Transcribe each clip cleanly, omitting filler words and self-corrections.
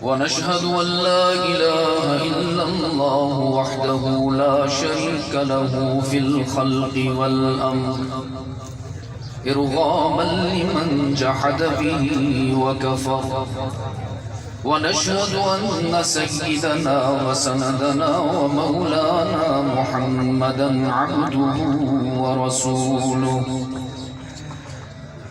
ونشهد أن لا إله إلا الله وحده لا شريك له في الخلق والأمر إرغاما لمن جحد به وكفر. ونشهد أن سيدنا وسندنا ومولانا محمدا عبده ورسوله.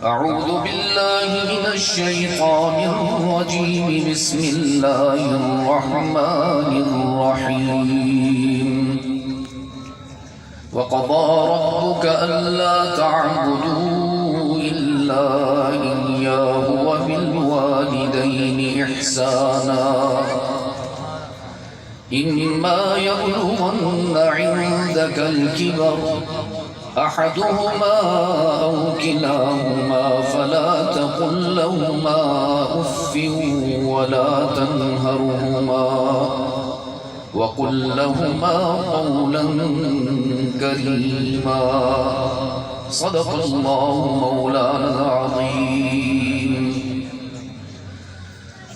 أعوذ بالله من الشيطان الرجيم. بسم الله الرحمن الرحيم. وقضى ربك ألا تعبدوا إلا إياه وبالوالدين إحسانا إما يبلغن عندك الكبر أحدهما أو كلاهما فلا تقل لهما أف ولا تنهرهما وقل لهما قولا كريما. صدق الله مولانا العظيم.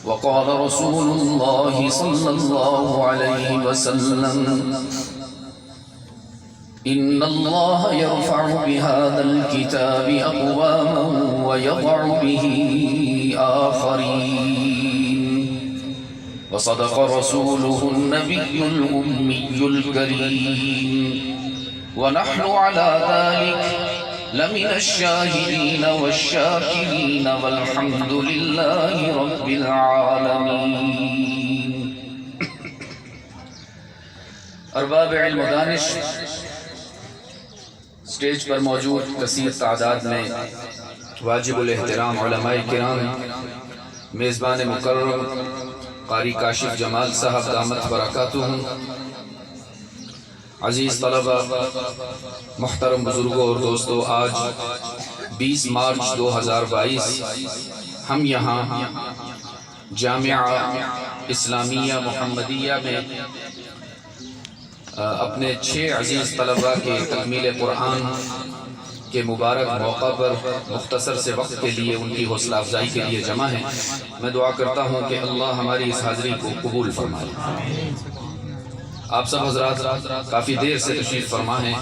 وقال رسول الله صلى الله عليه وسلم: إن الله يرفع بهذا الكتاب أقواما ويضع به آخرين. وصدق رسوله النبي الأمي الكريم. ونحن على ذلك لمن الشاهدين والشاكرين والحمد لله رب العالمين. ارباب علم و دانش، اسٹیج پر موجود کثیر تعداد میں واجب الاحترام علماء کرام، میزبان مکرم قاری کاشف جمال صاحب دامت برکاتہم، عزیز طلبہ، محترم بزرگوں اور دوستوں، آج 20 مارچ 2022 ہم یہاں جامعہ اسلامیہ محمدیہ میں اپنے 6 عزیز طلبہ کے تکمیل قرآن کے مبارک موقع پر مختصر سے وقت کے لیے ان کی حوصلہ افزائی کے لیے جمع ہیں. میں دعا کرتا ہوں کہ اللہ ہماری اس حاضری کو قبول فرمائے. آپ سب حضرات کافی دیر سے تشریف فرما ہیں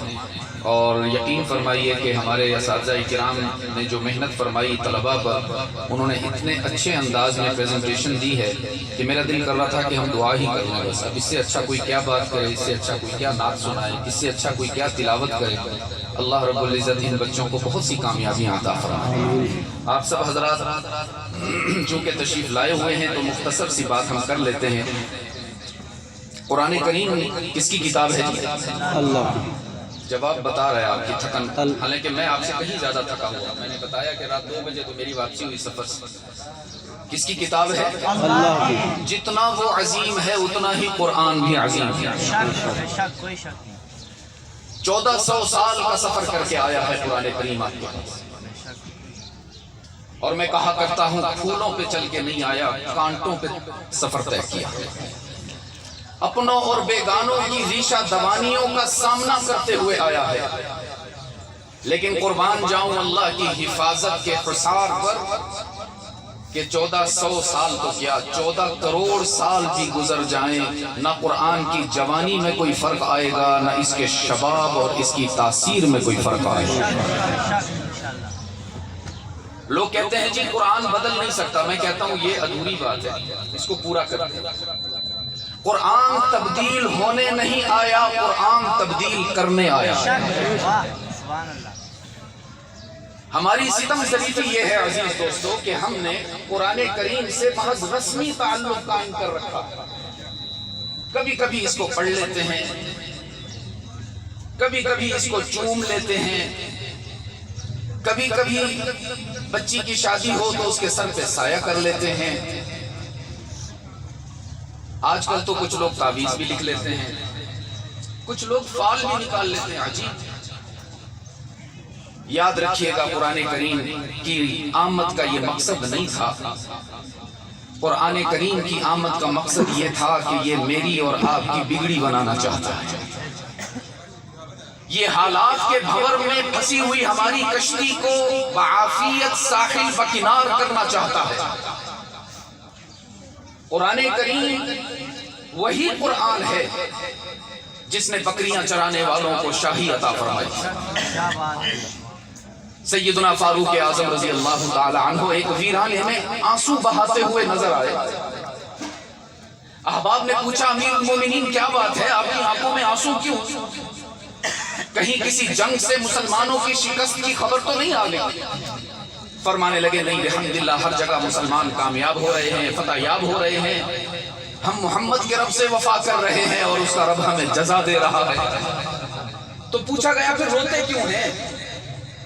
اور یقین فرمائیے کہ ہمارے اساتذہ کرام نے جو محنت فرمائی طلباء پر، انہوں نے اتنے اچھے انداز میں پریزنٹیشن دی ہے کہ میرا دل کر رہا تھا کہ ہم دعا ہی کر لیں. بس اب اس سے اچھا کوئی کیا بات کرے، اس سے اچھا کوئی کیا نعت سنائے، اس سے اچھا کوئی کیا تلاوت کرے. اللہ رب العزت ان بچوں کو بہت سی کامیابیاں عطا فرمائے. آپ سب حضرات چونکہ تشریف لائے ہوئے ہیں تو مختصر سی بات ہم کر لیتے ہیں. قرآن کریم کس کی کتاب ہے جی؟ اللہ. جواب بتا رہا ہے آپ کی تھکن، حالانکہ میں آپ سے کہیں زیادہ تھکا ہوا. میں نے بتایا کہ رات 2 بجے تو میری واپسی ہوئی سفر سے. کس کی کتاب ہے؟ اللہ کی. جتنا وہ عظیم ہے اتنا ہی قرآن بھی عظیم ہے. 1400 سال کا سفر کر کے آیا ہے قرآن کریم آپ کے پاس. اور میں کہا کرتا ہوں پھولوں پہ چل کے نہیں آیا، کانٹوں پہ سفر طے کیا. اپنوں اور بیگانوں کی ریشہ دوانیوں کا سامنا کرتے ہوئے آیا ہے. لیکن قربان جاؤں اللہ کی حفاظت کے حصار پر کہ 1400 سال تو کیا 14 کروڑ سال بھی گزر جائیں، نہ قرآن کی جوانی میں کوئی فرق آئے گا، نہ اس کے شباب اور اس کی تاثیر میں کوئی فرق آئے گا. لوگ کہتے ہیں جی قرآن بدل نہیں سکتا. میں کہتا ہوں یہ ادھوری بات ہے، اس کو پورا کرتے ہیں. قرآن تبدیل ہونے نہیں آیا، قرآن تبدیل کرنے آیا. ہماری ستم ظریفی یہ ہے عزیز دوستو کہ ہم نے قرآن کریم سے محض رسمی تعلق قائم کر رکھا. کبھی کبھی اس کو پڑھ لیتے ہیں، کبھی کبھی اس کو چوم لیتے ہیں، کبھی کبھی بچی کی شادی ہو تو اس کے سر پہ سایہ کر لیتے ہیں. آج کل تو کچھ لوگ تعویذ بھی لکھ لیتے ہیں، کچھ لوگ فال بھی نکال لیتے ہیں. عجیب. یاد رکھیے گا قرآن کریم کی آمد کا یہ مقصد نہیں تھا. قرآن کریم کی آمد کا مقصد یہ تھا کہ یہ میری اور آپ کی بگڑی بنانا چاہتا ہے. یہ حالات کے بھور میں پھنسی ہوئی ہماری کشتی کو بعافیت ساحل بکنار کرنا چاہتا ہے. قرآن کریم وہی قرآن ہے جس نے بکریاں چرانے والوں کو شاہی عطا فرمائی. سیدنا فاروق اعظم رضی اللہ تعالی عنہ ایک ویرانے میں آنسو بہاتے ہوئے نظر آئے. احباب نے پوچھا امیر المومنین کیا بات ہے، آپ کی آنکھوں میں آنسو کیوں؟ کہیں کسی جنگ سے مسلمانوں کی شکست کی خبر تو نہیں آ گئی؟ فرمانے لگے نہیں الحمدللہ ہر جگہ مسلمان کامیاب ہو رہے ہیں، فتح یاب ہو رہے ہیں، ہم محمد کے رب سے وفا کر رہے ہیں اور اس کا رب ہمیں جزا دے رہا ہے. تو پوچھا گیا پھر روتے کیوں ہیں،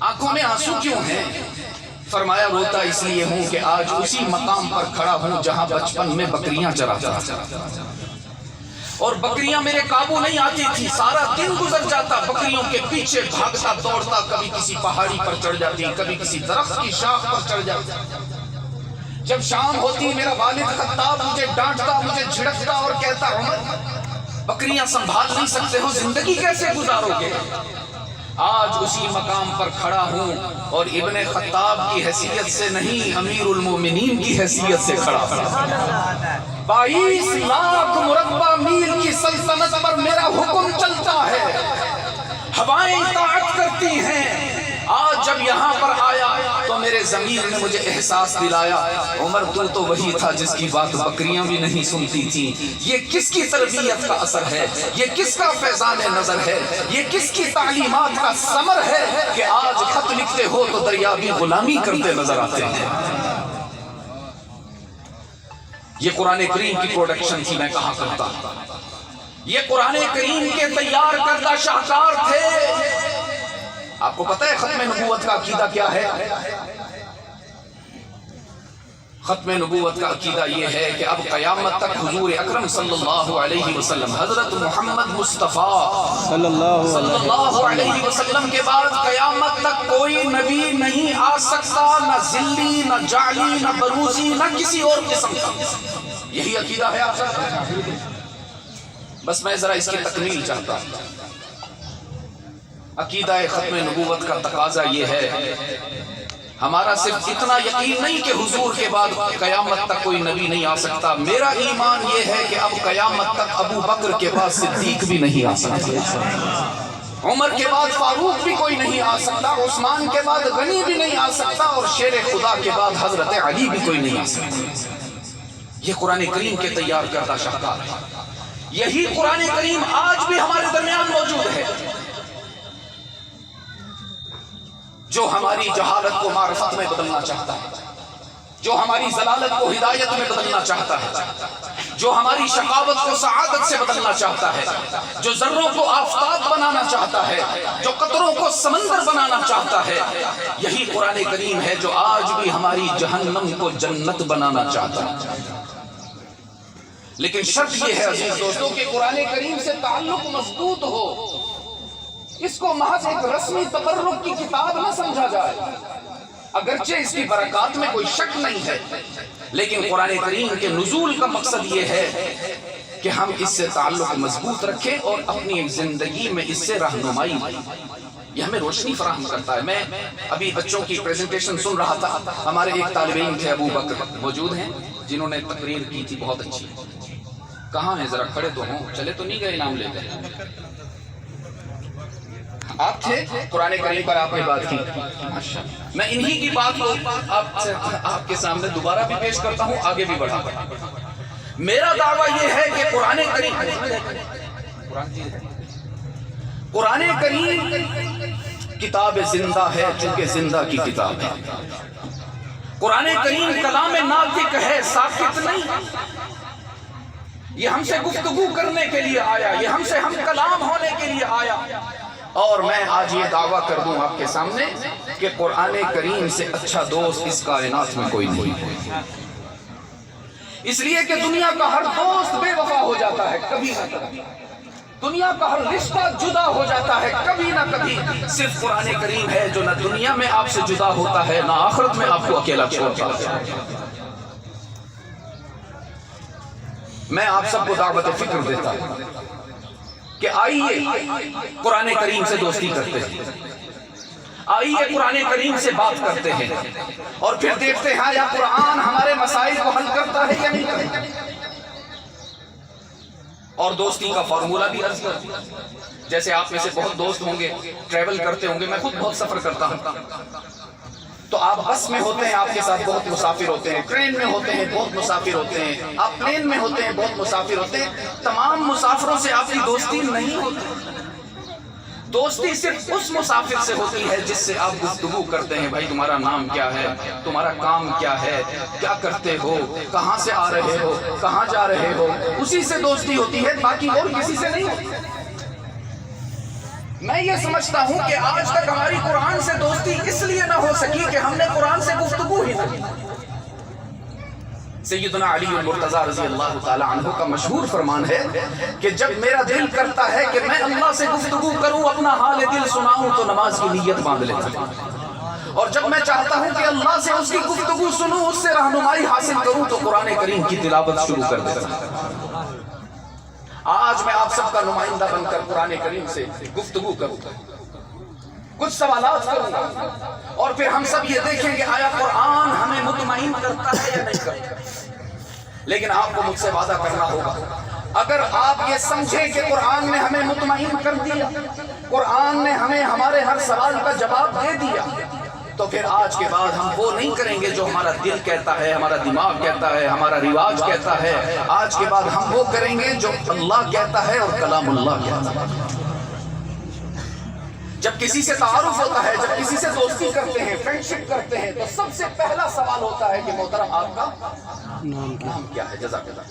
آنکھوں میں آنسو کیوں ہیں؟ فرمایا روتا اس لیے ہوں کہ آج اسی مقام پر کھڑا ہوں جہاں بچپن میں بکریاں چراتا تھا اور بکریاں میرے قابو نہیں آتی تھی. سارا دن گزر جاتا بکریوں کے پیچھے بھاگتا دوڑتا، کبھی کسی پہاڑی پر چڑھ جاتی، کبھی کسی درخت کی شاخ پر چڑھ جاتی. جب شام ہوتی میرا والد خطاب مجھے ڈانٹتا، مجھے جھڑکتا اور کہتا عمر بکریاں سنبھال نہیں سکتے ہو، زندگی کیسے گزارو گے؟ آج اسی مقام پر کھڑا ہوں اور ابن خطاب کی حیثیت سے نہیں، امیر المومنین کی حیثیت سے کھڑا ہوں. 22 لاکھ مربع میل کی سلطنت پر میرا حکم چلتا ہے، ہوائیں اطاعت کرتی ہیں. آج جب یہاں پر آیا تو میرے ضمیر نے مجھے احساس دلایا عمر تو وہی تھا جس کی بات بکریاں بھی نہیں سنتی تھیں. یہ کس کی تربیت کا اثر ہے، یہ کس کا فیضان نظر ہے، یہ کس کی تعلیمات کا ثمر ہے کہ آج خط لکھتے ہو تو دریا بھی غلامی کرتے نظر آتے ہیں. یہ قرآن کریم کی پروڈکشن تھی، میں کہا کرتا. یہ قرآن کریم کے تیار کردہ شاہکار تھے. آپ کو پتہ ہے ختم نبوت کا عقیدہ کیا ہے؟ ختم نبوت کا عقیدہ یہ ہے کہ اب قیامت تک حضور اکرم صلی اللہ علیہ وسلم، حضرت محمد مصطفیٰ صلی اللہ علیہ وسلم کے بعد قیامت تک کوئی نبی نہیں آ سکتا، نہ ذلی، نہ جعلی، نہ بروزی، نہ کسی اور قسم کا. یہی عقیدہ ہے آپ کا؟ بس میں ذرا اس کی تکمیل چاہتا ہوں. عقیدہ ختم نبوت کا تقاضا یہ ہے، ہمارا صرف اتنا یقین نہیں کہ حضور کے بعد قیامت تک کوئی نبی نہیں آ سکتا. میرا ایمان یہ ہے کہ اب قیامت تک ابو بکر کے بعد صدیق بھی نہیں آ سکتا، عمر کے بعد فاروق بھی کوئی نہیں آ سکتا، عثمان کے بعد غنی بھی نہیں آ سکتا، اور شیر خدا کے بعد حضرت علی بھی کوئی نہیں آ سکتا. یہ قرآن کریم کے تیار کردہ شاہکار ہے. یہی قرآن کریم آج بھی ہمارے درمیان موجود ہے، جو ہماری جہالت کو معرفت میں بدلنا چاہتا ہے، جو ہماری ضلالت کو ہدایت میں بدلنا چاہتا ہے، جو ہماری شقاوت کو سعادت سے بدلنا چاہتا ہے، جو ذروں کو آفتاب بنانا چاہتا ہے، جو قطروں کو سمندر بنانا چاہتا ہے. یہی قرآن کریم ہے جو آج بھی ہماری جہنم کو جنت بنانا چاہتا ہے. لیکن شرط یہ ہے عزیز دوستوں کہ قرآن کریم سے تعلق مضبوط ہو، اس کو محض ایک رسمی تبرک کی کتاب نہ سمجھا جائے. اگرچہ اس کی برکات میں کوئی شک نہیں ہے، لیکن قرآن کریم کے نزول کا مقصد یہ ہے کہ ہم اس سے تعلق مضبوط رکھیں اور اپنی ایک زندگی میں اس سے رہنمائی دیں. یہ ہمیں روشنی فراہم کرتا ہے. میں ابھی بچوں کی پریزنٹیشن سن رہا تھا. ہمارے ایک طالب علم تھے ابو بکر، موجود ہیں، جنہوں نے تقریر کی تھی بہت اچھی. کہاں ہیں؟ ذرا کھڑے تو ہوں، چلے تو نہیں گئے نام لے کر. آپ تھے، قرآن کریم پر آپ نے بات کی. میں انہی کی بات کو آپ کے سامنے دوبارہ بھی پیش کرتا ہوں، آگے بھی بڑھا. میرا دعویٰ یہ ہے کہ قرآن کریم کتاب زندہ ہے، چونکہ زندہ کی کتاب ہے. قرآن کریم کلام ناطق ہے، ساکت نہیں. یہ ہم سے گفتگو کرنے کے لیے آیا، یہ ہم سے ہم کلام ہونے کے لیے آیا. اور میں آج یہ دعویٰ کر دوں آپ کے سامنے کہ قرآن کریم سے اچھا دوست اس کائنات میں کوئی نہیں. اس لیے کہ دنیا کا ہر دوست بے وفا ہو جاتا ہے کبھی نہ کبھی، دنیا کا ہر رشتہ جدا ہو جاتا ہے کبھی نہ کبھی. صرف قرآن کریم ہے جو نہ دنیا میں آپ سے جدا ہوتا ہے، نہ آخرت میں آپ کو اکیلا چھوڑتا ہے. میں آپ سب کو دعوت فکر دیتا ہوں کہ آئیے قرآن کریم سے دوستی کرتے ہیں، آئیے قرآن کریم سے بات کرتے ہیں، اور پھر دیکھتے ہیں یا قرآن ہمارے مسائل کو حل کرتا ہے یا نہیں کرتا. اور دوستی کا فارمولہ بھی عرض کر دیا۔ جیسے آپ میں سے بہت دوست ہوں گے، ٹریول کرتے ہوں گے، میں خود بہت سفر کرتا ہوں، تو آپ بس میں ہوتے ہیں، آپ کے ساتھ بہت مسافر ہوتے ہیں، ٹرین میں ہوتے ہیں، بہت مسافر ہوتے ہیں، آپ پلین میں ہوتے ہیں، بہت مسافر ہوتے ہیں۔ تمام مسافروں سے آپ کی دوستی نہیں ہوتی، دوستی صرف اس مسافر سے ہوتی ہے جس سے آپ گفتگو کرتے ہیں، بھائی تمہارا نام کیا ہے، تمہارا کام کیا ہے، کیا کرتے ہو، کہاں سے آ رہے ہو، کہاں جا رہے ہو، اسی سے دوستی ہوتی ہے، باقی اور کسی سے نہیں ہوتی۔ میں یہ سمجھتا ہوں کہ آج تک ہماری قرآن سے دوستی اس لیے نہ ہو سکی کہ ہم نے قرآن سے گفتگو ہی نہ کی۔ سیدنا علی المرتضیٰ رضی اللہ تعالی عنہ کا مشہور فرمان ہے کہ جب میرا دل کرتا ہے کہ میں اللہ سے گفتگو کروں، اپنا حال دل سناؤں، تو نماز کی نیت باندھ لیتا ہوں، اور جب میں چاہتا ہوں کہ اللہ سے اس کی گفتگو سنوں، اس سے رہنمائی حاصل کروں، تو قرآن کریم کی تلاوت شروع کر دیتا ہوں۔ آج میں آپ سب کا نمائندہ بن کر قرآن کریم سے گفتگو کروں گا، کچھ سوالات کروں گا، اور پھر ہم سب یہ دیکھیں گے آیا قرآن ہمیں مطمئن کرتا ہے یا نہیں کرتا۔ لیکن آپ کو مجھ سے وعدہ کرنا ہوگا، اگر آپ یہ سمجھیں کہ قرآن نے ہمیں مطمئن کر دیا، قرآن نے ہمیں ہمارے ہر سوال کا جواب دے دیا، تو پھر آج کے بعد ہم وہ نہیں کریں گے جو ہمارا دل کہتا ہے، ہمارا دماغ کہتا ہے، ہمارا رواج کہتا ہے۔ آج کے بعد ہم وہ کریں گے جو اللہ کہتا ہے اور کلام اللہ کہتا ہے۔ جب کسی سے تعارف ہوتا ہے، جب کسی سے دوستی کرتے ہیں، فرینڈشپ کرتے ہیں، تو سب سے پہلا سوال ہوتا ہے کہ محترم آپ کا نام کیا ہے؟ جزاک اللہ۔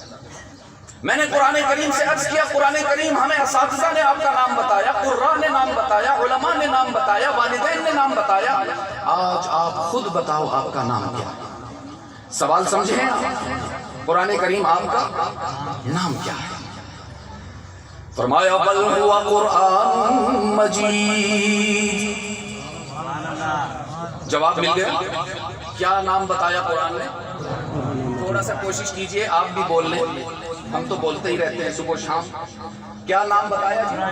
میں نے قرآن کریم سے عرض کیا، قرآن کریم ہمیں اساتذہ نے آپ کا نام بتایا، قراء نے نام بتایا، علماء نے نام بتایا، والدین نے نام بتایا، آج آپ خود بتاؤ آپ کا نام کیا ہے؟ سوال سمجھیں آپ، قرآن کریم آپ کا نام کیا ہے؟ فرمایا بل ہوا قرآن مجید۔ جواب مل گیا؟ کیا نام بتایا قرآن نے؟ تھوڑا سا کوشش کیجئے آپ بھی بول لیں، ہم تو بولتے ہی رہتے ہیں صبح شام۔ کیا نام بتایا جی؟ آپ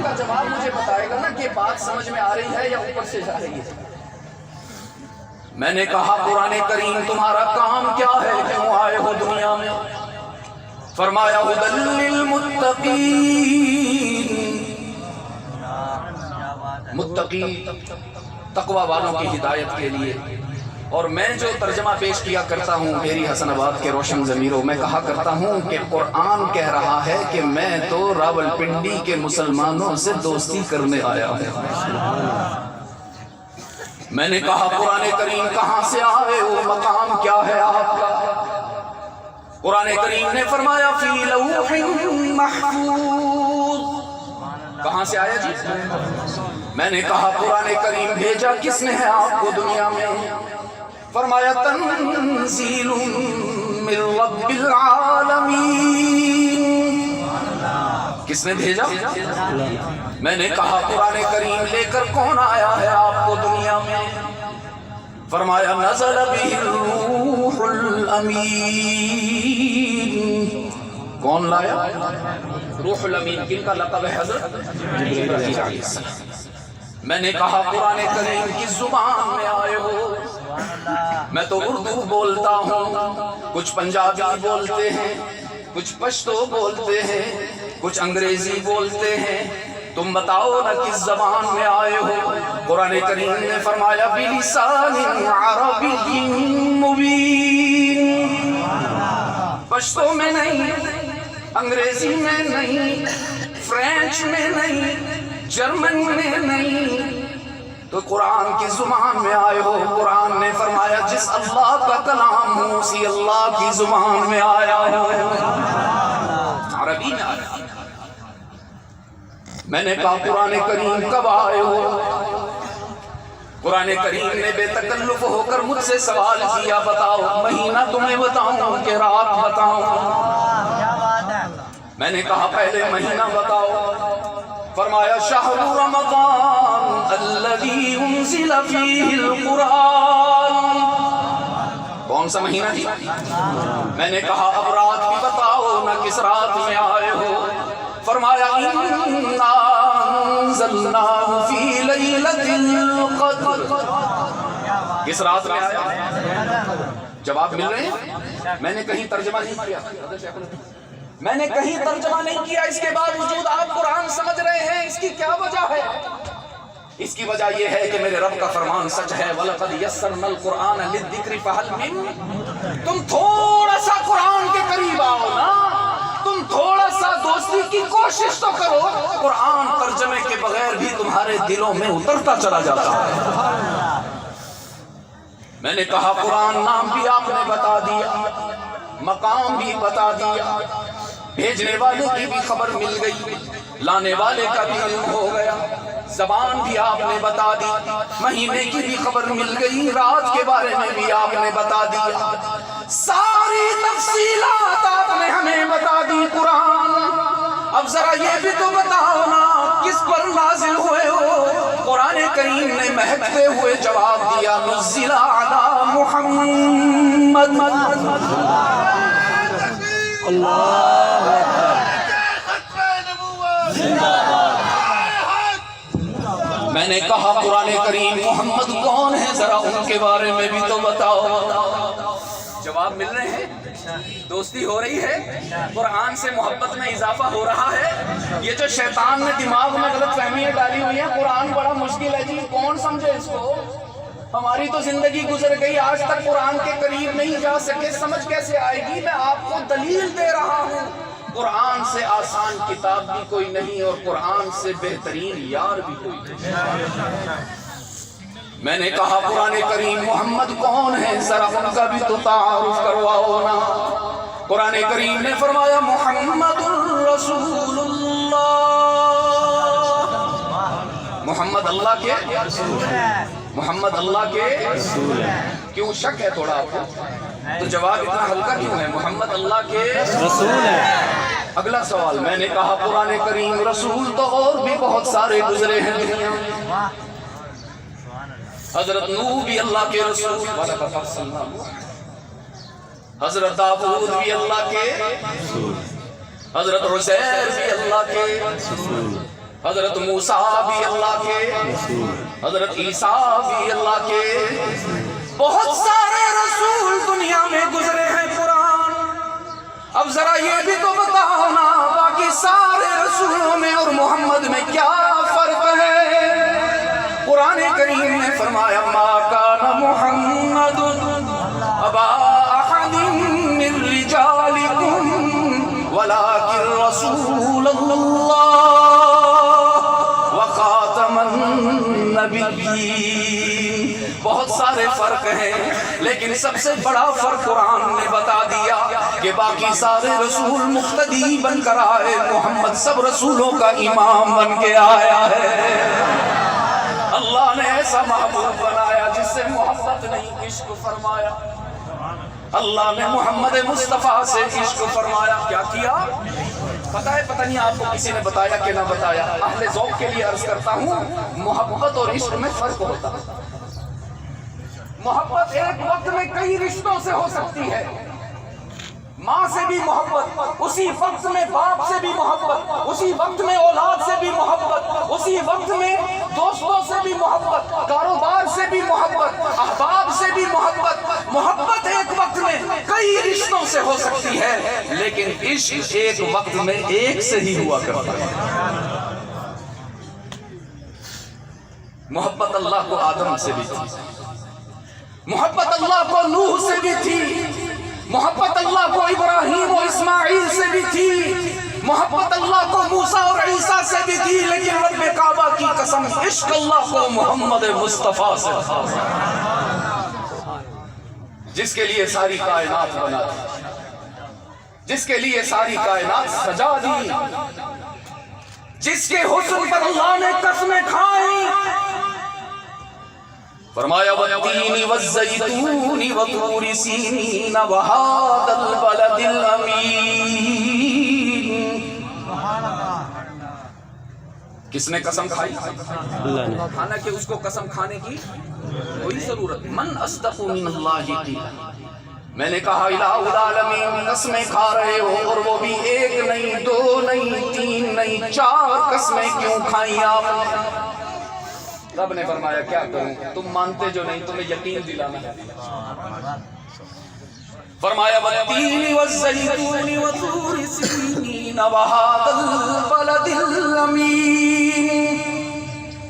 کا جواب مجھے بتائے گا نا کہ بات سمجھ میں آ رہی ہے یا اوپر سے جا رہی ہے۔ میں نے کہا قرآن کریم تمہارا کام کیا ہے، کیوں آئے ہو دنیا میں؟ فرمایا ھدی للمتقین، متقی تقوی والوں کی ہدایت کے لیے۔ اور میں جو ترجمہ پیش کیا کرتا ہوں میری حسن آباد کے روشن ضمیروں میں، کہا کرتا ہوں کہ قرآن کہہ رہا ہے کہ میں تو راولپنڈی کے مسلمانوں سے دوستی کرنے آیا ہوں۔ میں نے کہا قرآن کریم کہاں سے آئے ہو، مقام کیا ہے آپ کا؟ قرآن کریم نے فرمایا فی لوح محفوظ۔ کہاں سے آیا جی؟ میں نے کہا قرآن کریم بھیجا کس نے ہے آپ کو دنیا میں؟ فرمایا تنزیل من رب العالمین۔ کس نے بھیجا؟ میں نے کہا قرآن کریم لے کر کون آیا ہے آپ کو دنیا میں؟ فرمایا نزل به الروح الامین۔ کون لایا؟ روح الامین۔ کن کا لقب ہے؟ حضرت جبرائیل علیہ السلام۔ میں نے کہا قرآن کریم کی زبان میں آئے ہو، میں تو اردو بولتا ہوں، کچھ پنجابی بولتے ہیں، کچھ پشتو بولتے ہیں، کچھ انگریزی بولتے ہیں، تم بتاؤ نا کس زبان میں آئے ہو؟ قرآن کریم نے فرمایا بلسان عربی مبین۔ پشتو میں نہیں، انگریزی میں نہیں، فرینچ میں نہیں، جرمن میں نہیں، تو قرآن کی زبان میں آئے ہو۔ قرآن نے فرمایا جس اللہ کا کلام ہوں اسی اللہ کی زبان میں آیا ہو، عربی میں آیا۔ میں نے کہا قرآن کریم کب آئے ہو؟ قرآن کریم نے بے تکلف ہو کر مجھ سے سوال کیا، بتاؤ مہینہ تمہیں بتاؤں کہ رات بتاؤں؟ میں نے کہا پہلے مہینہ بتاؤ۔ فرمایا شہر رمضان الذی انزل فیہ القرآن۔ کون سا مہینہ جی؟ میں نے کہا اب رات بھی بتاؤ نا، کس رات میں آئے ہو؟ فرمایا انا انزلناہ فی لیلۃ القدر۔ کس رات میں آیا؟ جواب مل رہے ہیں؟ میں نے کہیں ترجمہ نہیں کیا، میں نے کہیں ترجمہ نہیں کیا، اس کے باوجود آپ قرآن سمجھ رہے ہیں، اس کی کیا وجہ ہے؟ اس کی وجہ یہ ہے کہ میرے رب کا فرمان سچ ہے، وَلَقَدْ يَسَّرْنَا الْقُرْآنَ لِلذِّكْرِ فَهَلْ مِن، تم تھوڑا سا قرآن کے قریب آؤ نا، تم تھوڑا سا دوستی کی کوشش تو کرو، قرآن ترجمے کے بغیر بھی تمہارے دلوں میں اترتا چلا جاتا ہے۔ میں نے کہا قرآن نام بھی آپ نے بتا دیا، مقام بھی بتا دیا، بھیجنے والے کی بھی خبر مل گئی، لانے والے کا بھی علم ہو گیا، زبان بھی آپ نے بتا دی، مہینے کی بھی خبر مل گئی، رات کے بارے میں بھی آپ نے بتا دیا، ساری تفصیلات آپ نے ہمیں بتا دی قرآن۔ اب ذرا یہ بھی تو بتاؤ نا کس پر نازل ہوئے ہو؟ قرآن کریم نے مہکتے ہوئے جواب دیا، نزل علی محمد۔ اللہ میں نے کہا قرآن کریم محمد کون ہے، ذرا ان کے بارے میں بھی تو بتاؤ۔ جواب مل رہے ہیں، دوستی ہو رہی ہے، قرآن سے محبت میں اضافہ ہو رہا ہے۔ یہ جو شیطان نے دماغ میں غلط فہمیاں ڈالی ہوئی ہیں، قرآن بڑا مشکل ہے جی، کون سمجھے اس کو؟ ہماری تو زندگی گزر گئی، آج تک قرآن کے قریب نہیں جا سکے، سمجھ کیسے آئے گی؟ میں آپ کو دلیل دے رہا ہوں، قرآن سے آسان کتاب بھی کوئی نہیں اور قرآن سے بہترین یار بھی کوئی نہیں۔ میں نے کہا قرآن کریم محمد کون ہے، ذرا ان کا بھی تو تعارف کرواؤ نا۔ قرآن کریم نے فرمایا محمد رسول اللہ، محمد اللہ کے رسول ہیں، محمد اللہ کے رسول ہیں۔ کیوں شک ہے تھوڑا آپ کو؟ تو جواب اتنا ہلکا کیوں ہے؟ محمد اللہ کے رسول ہیں۔ اگلا سوال، میں نے کہا قرآن کریم رسول تو اور بھی بہت سارے گزرے ہیں دنیا میں، حضرت نوح بھی اللہ کے رسول، حضرت داؤد بھی اللہ کے رسول، حضرت عزیر بھی اللہ کے رسول، حضرت موسیٰ بھی اللہ کے رسول، حضرت عیسیٰ بھی اللہ کے رسول، بہت سارے رسول دنیا میں گزرے ہیں قرآن۔ اب ذرا یہ بھی تو بتاؤ نا باقی سارے رسولوں میں اور محمد میں کیا فرق ہے؟ قرآن کریم نے فرمایا ما کان محمد ابا احد من رجالکم ولکن رسول اللہ وخاتم النبیین۔ بہت سارے فرق ہیں لیکن سب سے بڑا فرق قرآن نے بتا دیا کہ باقی سارے رسول مقتدی بن کر آئے، محمد سب رسولوں کا امام بن کے آیا ہے۔ اللہ نے ایسا محبوب بنایا جس سے محبت نہیں عشق فرمایا، اللہ نے محمد مصطفیٰ سے عشق فرمایا۔ کیا کیا پتہ ہے؟ پتہ نہیں آپ کو کسی نے بتایا کہ نہ بتایا؟ اہل ذوق کے لیے عرض کرتا ہوں، محبت اور عشق میں فرق ہوتا ہے۔ محبت ایک وقت میں کئی رشتوں سے ہو سکتی ہے، ماں سے بھی محبت، اسی وقت میں باپ سے بھی محبت، اسی وقت میں اولاد سے بھی محبت، اسی وقت میں دوستوں سے بھی محبت، کاروبار سے بھی محبت، احباب سے بھی محبت۔ محبت ایک وقت میں کئی رشتوں سے ہو سکتی ہے لیکن عشق ایک وقت میں ایک سے ہی ہوا کرتا ہے۔ محبت اللہ کو آدم سے بھی تھی، محبت اللہ کو نوح سے بھی تھی، محبت اللہ کو ابراہیم و اسماعیل سے بھی تھی، محبت اللہ کو موسیٰ اور عیسیٰ سے بھی تھی، لیکن رب کعبہ کی قسم عشق اللہ کو محمد مصطفیٰ سے تھا، جس کے لیے ساری کائنات بنا دی، جس کے لیے ساری کائنات سجا دی، جس کے حسن پر اللہ نے قسمیں کھائیں۔ فرمایا والتین والزیتون وطور سینین وہذا البلد الامین۔ کس نے قسم کھائی؟ اللہ نے۔ حالانکہ اس کو قسم کھانے کی کوئی ضرورت نہیں۔ من اصدق من اللہ قیلا۔ میں نے کہا الہ العالمین قسمیں کھا رہے ہو اور وہ بھی ایک نہیں، دو نہیں، تین نہیں، چار قسمیں کیوں کھائیں آپ نے؟ رب نے فرمایا کیا کروں، تم مانتے جو نہیں، تمہیں یقین دلانا ہے۔ فرمایا والتین والزیتون وطور سینین وہذا البلد الامین،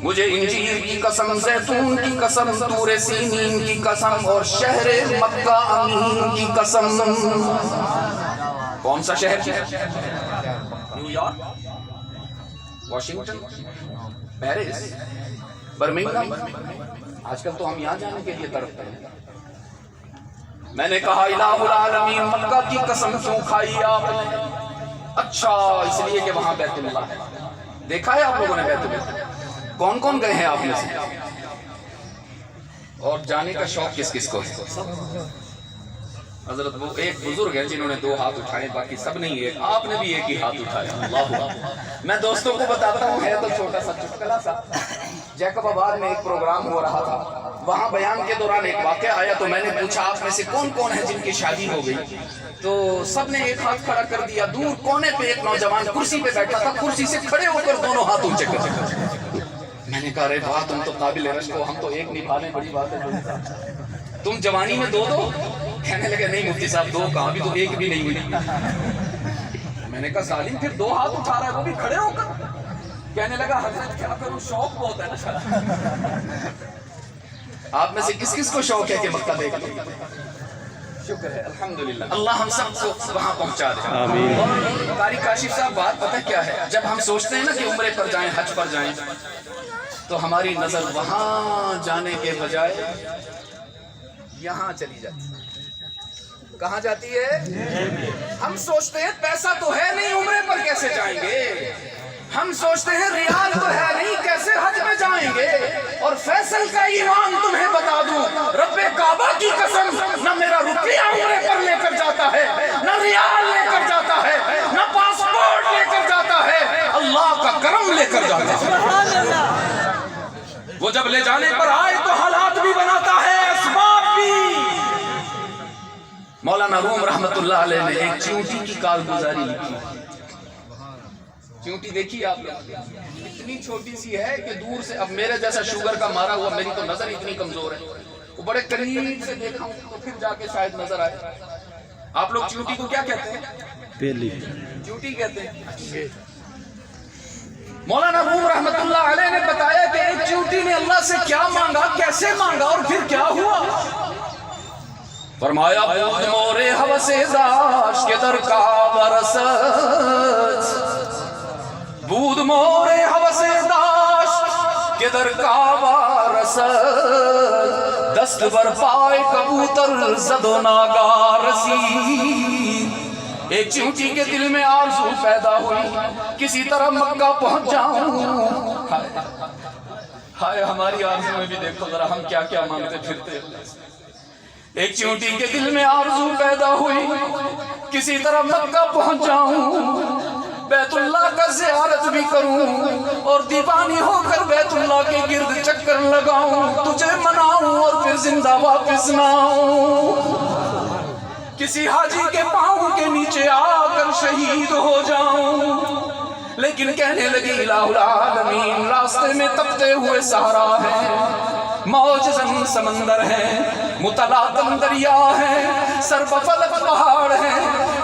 مجھے انجیر کی قسم، زیتون کی قسم، طور سینین کی قسم اور شہر مکہ امین کی قسم۔ کون سا شہر؟ New York, Washington, Paris, Birmingham. آج کل تو ہم یہاں جانے کے لیے تڑپتے ہیں۔ میں نے کہا الہ العالمین مکہ کی قسم کیوں کھائی آپ نے؟ اچھا اس لیے کہ وہاں بیت اللہ ہے۔ دیکھا ہے آپ لوگوں نے بیت اللہ؟ کون کون گئے ہیں آپ میں سے؟ اور جانے کا شوق کس کس کو ہے؟ حضرت وہ ایک بزرگ ہیں جنہوں نے 2 ہاتھ اٹھائے، باقی سب نہیں، ایک آپ نے بھی ایک ہی ہاتھ اٹھایا۔ اللہ میں دوستوں کو بتاتا ہوں، ہے تو چھوٹا سا چٹکلا سا۔ جیکب آباد میں ایک پروگرام ہو رہا تھا، وہاں بیان کے دوران ایک واقعہ آیا تو میں نے پوچھا آپ میں سے کون کون ہے جن کی شادی ہو گئی؟ تو سب نے ایک ہاتھ کھڑا کر دیا۔ دور کونے پہ ایک نوجوان کرسی پہ بیٹھا تھا، کرسی سے کھڑے ہو کر دونوں ہاتھ اونچے کر دیا۔ میں نے کہا رے واہ تم تو قابل رشک ہو، ہم تو ایک نبھا لیں بڑی بات ہے، تم جوانی میں 2 کہنے لگے نہیں مفتی صاحب 2 کہاں، بھی تو ایک بھی نہیں ہوئی۔ میں نے کہا سالم پھر 2 ہاتھ اٹھا رہا ہے وہ بھی کھڑے ہو کر؟ کہنے لگا حضرت کیا کروں، شوق بہت ہے نا۔ آپ میں سے کس کس کو شوق ہے کہ مکہ دیکھ لیں؟ شکر ہے الحمدللہ، اللہ ہم سب کو وہاں پہنچا دے آمین۔ قاری کاشف صاحب بات پتہ کیا ہے، جب ہم سوچتے ہیں نا کہ عمرے پر جائیں، حج پر جائیں، تو ہماری نظر وہاں جانے کے بجائے یہاں چلی جاتی ہے۔ کہاں جاتی ہے؟ ہم سوچتے ہیں پیسہ تو ہے نہیں، عمرے پر کیسے جائیں گے؟ ہم سوچتے ہیں ریال تو ہے نہیں، کیسے حج میں جائیں گے؟ اور فیصل کا ایمان تمہیں بتا دوں، رب کعبہ کی قسم، نہ میرا روپیہ عمرے پر لے کر جاتا ہے، نہ ریال لے کر جاتا ہے، نہ پاسپورٹ لے کر جاتا ہے، اللہ کا کرم لے کر جاتا ہے۔ وہ جب لے جانے پر آئے تو حالات بھی بناتا ہے، اسباب بھی۔ مولانا روم رحمت اللہ علیہ نے ایک چیونٹی کی کارگزاری لکھی۔ چیونٹی دیکھی آپ نے؟ اتنی چھوٹی سی ہے کہ دور سے، اب میرے جیسا شوگر کا مارا ہوا، میری تو نظر اتنی کمزور ہے، وہ بڑے قریب سے دیکھا ہوں تو پھر جا کے شاید نظر آئے۔ آپ لوگ چیونٹی کو کیا کہتے ہیں؟ پیلی چیونٹی کہتے ہیں۔ مولانا روم رحمت اللہ علیہ نے بتایا کہ ایک چیونٹی نے اللہ سے کیا مانگا، کیسے مانگا اور پھر کیا ہوا۔ فرمایا بود مورے ہوس داشت کے در کعبہ رسد، بود مورے ہوس داشت کے در کعبہ رسد، دست بر پائے کبوتر زد و ناگار رسید۔ ایک چیونٹی کے دل میں آرزو پیدا ہوئی کسی طرح مکہ پہنچ جاؤں۔ ہائے ہماری آرزو میں بھی دیکھو ذرا ہم کیا کیا مانگتے پھرتے۔ ایک چیونٹی کے دل میں آرزو پیدا ہوئی کسی طرح مکہ پہنچ جاؤں، بیت اللہ کا زیارت بھی کروں اور دیوانی ہو کر بیت اللہ کے گرد چکر لگاؤں، تجھے مناؤں اور پھر زندہ واپس نہ آؤں، کسی حاجی کے پاؤں کے نیچے آ کر شہید ہو جاؤں۔ لیکن کہنے لگی الہ العالمین راستے میں تپتے ہوئے صحرا ہے، موج زن سمندر ہے، متلاطم دریا ہے، سر بفلک پہاڑ ہے،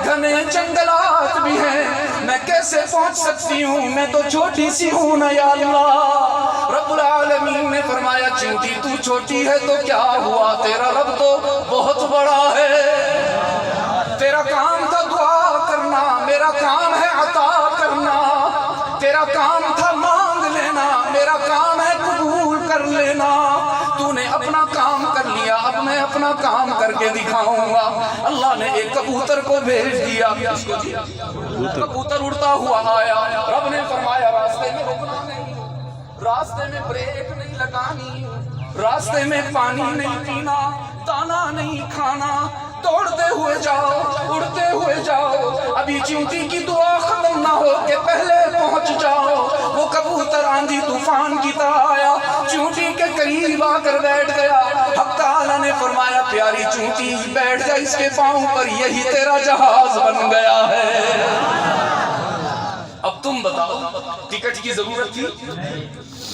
گھنے جنگلات بھی ہیں، میں کیسے پہنچ سکتی ہوں، میں تو چھوٹی سی ہوں نا یا اللہ۔ رب العالمین نے فرمایا چیونٹی تو چھوٹی ہے تو کیا ہوا، تیرا رب تو بہت بڑا ہے، تیرا کام تھا دعا کرنا، میرا کام ہے عطا کرنا، تیرا کام تھا مانگ لینا، میرا کام ہے قبول کر لینا، تو نے اپنا کام کر لیا، اب میں اپنا کام کر کے دکھاؤں گا۔ اللہ نے ایک کبوتر کو بھیج دیا، کبوتر اڑتا ہوا آیا، رب نے فرمایا راستے میں رکنا نہیں، راستے میں بریک نہیں لگانی، راستے میں پانی نہیں پینا، دانا نہیں کھانا، دوڑتے ہوئے جاؤ، اڑتے ہوئے جاؤ، ابھی چیونٹی کی دعا ختم نہ ہو کہ پہلے پہنچ جاؤ۔ وہ کبوتر آندھی طوفان کی طرح آیا، چیونٹی کے قریب آ کر بیٹھ گیا۔ حق تعالیٰ نے فرمایا پیاری چیونٹی بیٹھ جا اس کے پاؤں پر، یہی تیرا جہاز بن گیا ہے۔ اب تم بتاؤ ٹکٹ کی ضرورت تھی؟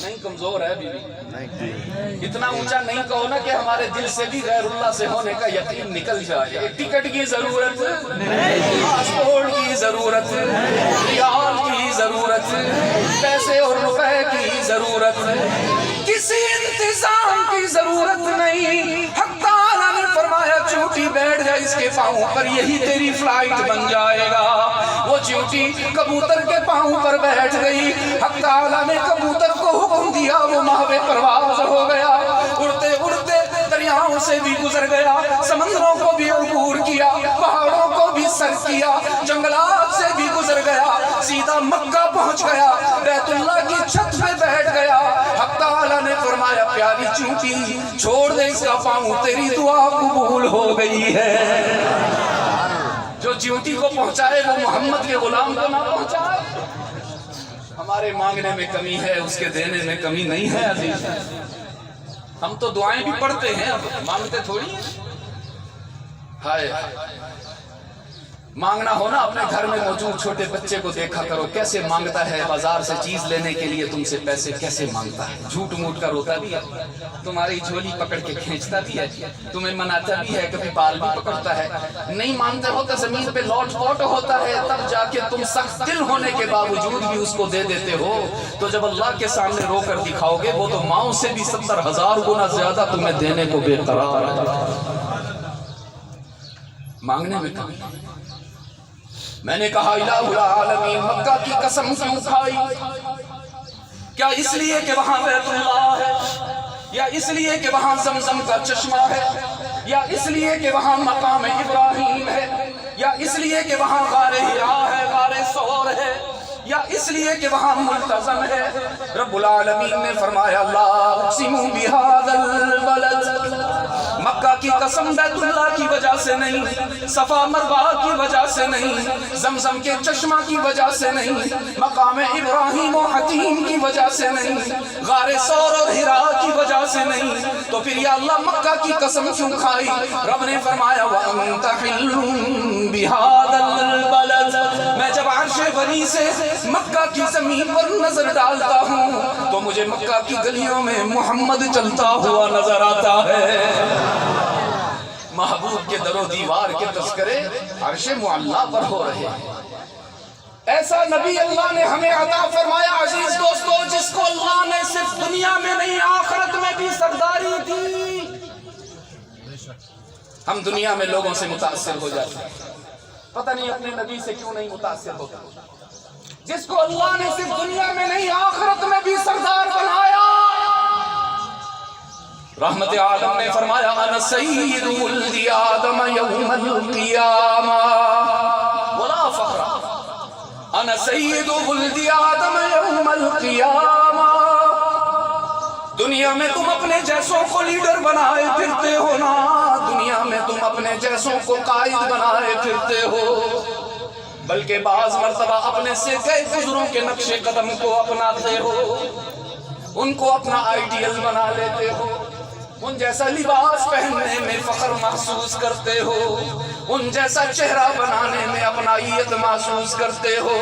نہیں کمزور ہے بیوی، اتنا اونچا نہیں کہو نا کہ ہمارے دل سے بھی غیر اللہ سے ہونے کا یقین نکل جائے. ایک ٹکٹ کی ضرورت نہیں، پاسپورٹ کی ضرورت، ریال کی ضرورت، پیسے اور روپے کی ضرورت، کسی انتظام کی ضرورت نہیں. حق تعالیٰ نے فرمایا چونٹی بیٹھ جائے اس کے پاؤں پر، یہی تیری فلائٹ بن جائے گا. وہ چونٹی کبوتر کے پاؤں پر بیٹھ گئی. حق تعالیٰ نے کبوتر کو حکم دیا، وہ ماہوے پرواز ہو گیا، اڑتے اڑتے دریاؤں سے بھی گزر گیا، سمندروں کو بھی عبور کیا، پہاڑوں کو بھی سر کیا، جنگلات سے بھی گزر گیا، سیدھا مکہ پہنچ گیا، بیت اللہ کی چھت پہ بیٹھ گیا. حق تعالیٰ نے فرمایا پیاری چونٹی چھوڑ دے اس کا پاؤں، تیری دعا قبول ہو گئی ہے. جو چونٹی کو پہنچائے وہ محمد کے غلام کو نہ پہنچائے. ہمارے مانگنے میں کمی ہے، اس کے دینے میں کمی نہیں ہے عزیز. ہم تو دعائیں بھی پڑھتے ہیں، مانگتے تھوڑی ہیں. ہائے مانگنا ہونا، اپنے گھر میں موجود چھوٹے بچے کو دیکھا کرو کیسے مانگتا ہے. بازار سے چیز لینے کے لیے تم سے پیسے کیسے مانگتا ہے، جھوٹ موٹ کا روتا بھی ہے، تمہاری جھولی پکڑ کے کھینچتا بھی ہے، تمہیں مناتا بھی ہے، کبھی بال بھی پکڑتا ہے. نہیں مانگتے ہو تو زمین پہ لوٹ پوٹ ہوتا ہے، تب جا کے تم سخت دل ہونے کے باوجود بھی اس کو دے دیتے ہو. تو جب اللہ کے سامنے رو کر دکھاؤ گے وہ تو ماؤں سے بھی 70,000 گنا زیادہ تمہیں دینے کو بے قرار ہے. مانگنے میں کمی. میں نے کہا الہ العالمین مکہ کی قسم کیوں کھائی؟ کیا اس لیے کہ وہاں بیت اللہ ہے، یا اس لیے کہ وہاں زمزم کا چشمہ ہے، یا اس لیے کہ وہاں مقام ابراہیم ہے، یا اس لیے کہ وہاں غار حرا ہے، غار ثور ہے، یا اس لیے کہ وہاں ملتزم ہے؟ رب العالمین نے فرمایا لا اقسم بہذا البلد، مکہ کی قسم بیت اللہ کی وجہ سے نہیں، صفا مروہ کی وجہ سے نہیں، زمزم کے چشمہ کی وجہ سے نہیں، مقام ابراہیم و حتیم کی وجہ سے نہیں، غار ثور اور حرا کی وجہ سے نہیں. تو پھر یا اللہ مکہ کی قسم کیوں کھائی؟ رب نے فرمایا وَأَنْتَ حِلٌّ بِهَذَا الْبَلَدِ، میں جب عرش بری سے مکہ کی زمین پر نظر ڈالتا ہوں تو مجھے مکہ کی گلیوں میں محمد چلتا ہوا نظر آتا ہے. محبوب کے در و دیوار کے تذکرے عرش معلیٰ پر ہو رہے ہیں. ایسا نبی اللہ نے ہمیں عطا فرمایا عزیز دوستو، جس کو اللہ نے صرف دنیا میں نہیں آخرت میں بھی سرداری دی. ہم دنیا میں لوگوں سے متاثر ہو جاتے ہیں، پتہ نہیں اپنے نبی سے کیوں نہیں متاثر ہوتا. جس کو اللہ نے صرف دنیا میں نہیں آخرت میں بھی سردار بنایا. رحمت عالم نے فرمایا انا سید ولد آدم یوم القیامہ ولا فخر، انا سید ولد آدم یوم القیامہ. دنیا میں تم اپنے جیسوں کو لیڈر بنائے پھرتے ہو نا، دنیا میں تم اپنے جیسوں کو قائد بنائے پھرتے ہو، بلکہ بعض مرتبہ اپنے سے گئے گزروں کے نقش قدم کو اپناتے ہو، ان کو اپنا آئیڈیل بنا لیتے ہو، ان جیسا لباس پہننے میں فخر محسوس کرتے ہو، ان جیسا چہرہ بنانے میں اپنائیت محسوس کرتے ہو.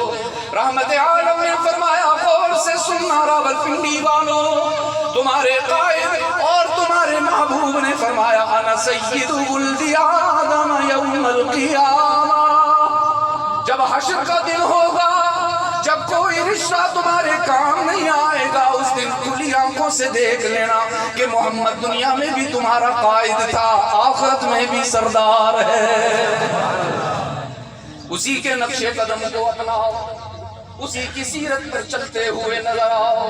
رحمت عالم نے فرمایا غور سے سننا راولپنڈی والوں، تمہارے قائد اور تمہارے محبوب نے فرمایا انا سید ولد آدم یوم القیامہ. جب حشر کا دن ہوگا، جب کوئی رشتہ تمہارے کام نہیں آئے گا، اس دن کھلی آنکھوں سے دیکھ لینا کہ محمد دنیا میں بھی تمہارا قائد تھا، آخرت میں بھی سردار ہے. اسی کے نقش قدم کو اپناؤ، اسی کی سیرت پر چلتے ہوئے نظر آؤ.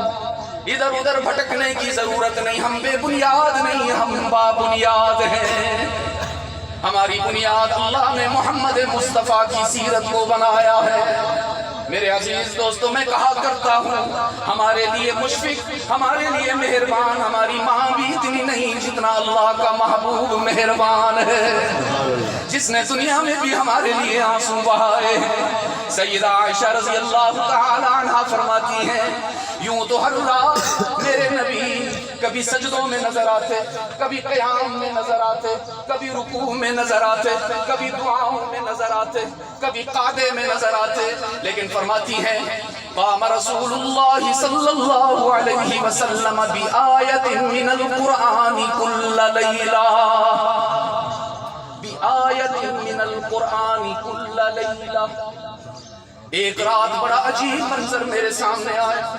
ادھر ادھر بھٹکنے کی ضرورت نہیں، ہم بے بنیاد نہیں، ہم با بنیاد ہیں. ہماری بنیاد اللہ نے محمد مصطفیٰ کی سیرت کو بنایا ہے. میرے عزیز دوستو میں کہا کرتا ہوں ہمارے لیے مشفق، ہمارے لیے مہربان ہماری ماں بھی اتنی نہیں جتنا اللہ کا محبوب مہربان ہے، جس نے دنیا میں بھی ہمارے لیے آنسو بہائے ہیں. سیدہ عائشہ رضی اللہ تعالی عنہا فرماتی ہیں یوں تو ہر رات میرے نبی کبھی سجدوں میں نظر آتے، کبھی قیام میں نظر آتے، کبھی رکوع میں نظر آتے، کبھی دعاؤں میں نظر آتے، کبھی قعدے میں نظر آتے، لیکن فرماتی ہیں قام رسول اللہ صلی اللہ علیہ وسلم بآیت من القرآن کل لیلہ، بآیت من القرآن کل لیلہ۔ ایک رات بڑا عجیب منظر میرے سامنے آیا،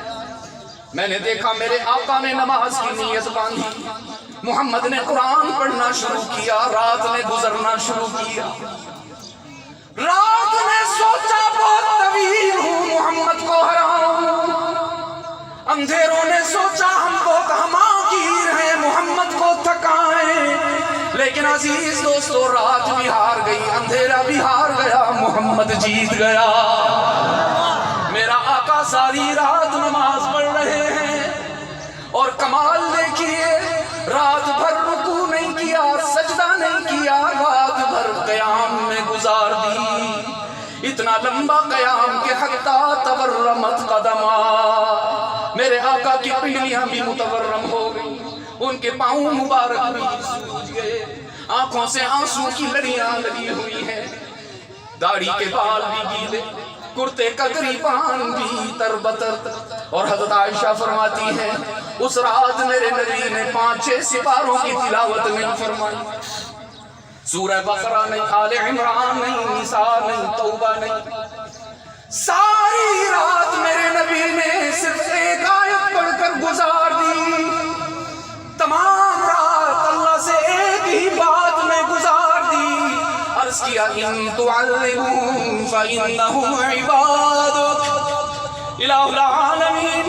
میں نے دیکھا میرے آقا نے نماز کی نیت باندھی، محمد نے قرآن پڑھنا شروع کیا، رات نے گزرنا شروع کیا، رات نے سوچا بہت طویل ہوں محمد کو ہراؤں، اندھیروں نے سوچا ہم بہت ہماگیر ہیں محمد کو تھکائیں، لیکن عزیز دوستو رات بھی ہار گئی، اندھیرا بھی ہار گیا، محمد جیت گیا۔ میرا آقا ساری رات نماز پڑھ رہے ہیں، اور کمال دیکھیے رات بھر رکوع نہیں کیا، سجدہ نہیں کیا، رات بھر قیام میں گزار دی، اتنا لمبا قیام کہ حتی تورمت قدما، میرے آقا کی پنڈلیاں بھی متورم ہو گئی، ان کے پاؤں مبارک بھی سوج گئے، آنکھوں سے آنسو کی لڑیاں لگی ہوئی ہیں، داڑھی کے بال بھی گیلے، کرتے کا گریبان بھی تربتر، اور حضرت عائشہ فرماتی ہیں اس رات میرے نبی نے 5-6 سپاروں کی تلاوت نہیں فرمائی، سورہ بقرہ نہیں، آل عمران نہیں، نساء نہیں، توبہ نہیں، ساری رات میرے نبی نے صرف ایک آیت پڑھ کر گزار دی، تمام رات اللہ سے ایک ہی بات میں گزار دی، عرض کیا ان تعذبهم فإنهم عبادك، الہ العالمین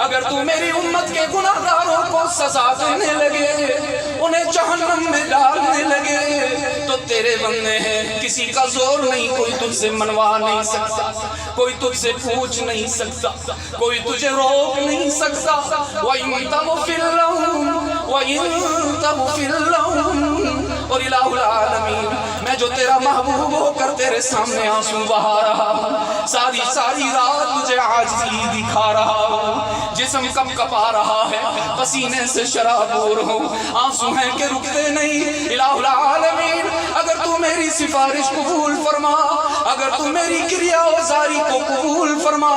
اگر تو میری امت کے گناہگاروں کو سزا دینے لگے، انہیں جہنم میں ڈالنے لگے تو تیرے بندے ہیں، کسی کا زور نہیں، کوئی تجھ سے منوا نہیں سکتا، کوئی تجھ سے پوچھ نہیں سکتا، کوئی تجھے روک نہیں سکتا، وَإِن تَغْفِرْ لَهُمْ وَإِن تَغْفِرْ لَهُمْ، اور الہ العالمین میں جو تیرا محبوب ہو کر تیرے سامنے آنسو بہا رہا ہوں، ساری رات تجھے عاجزی دکھا رہا ہوں، جسم کم کپا رہا ہے، پسینے سے شرابور ہوں، آنسو ہیں کہ رکتے نہیں، الہ العالمین اگر تو میری سفارش قبول فرما، اگر تو میری کریا وزاری کو قبول فرما،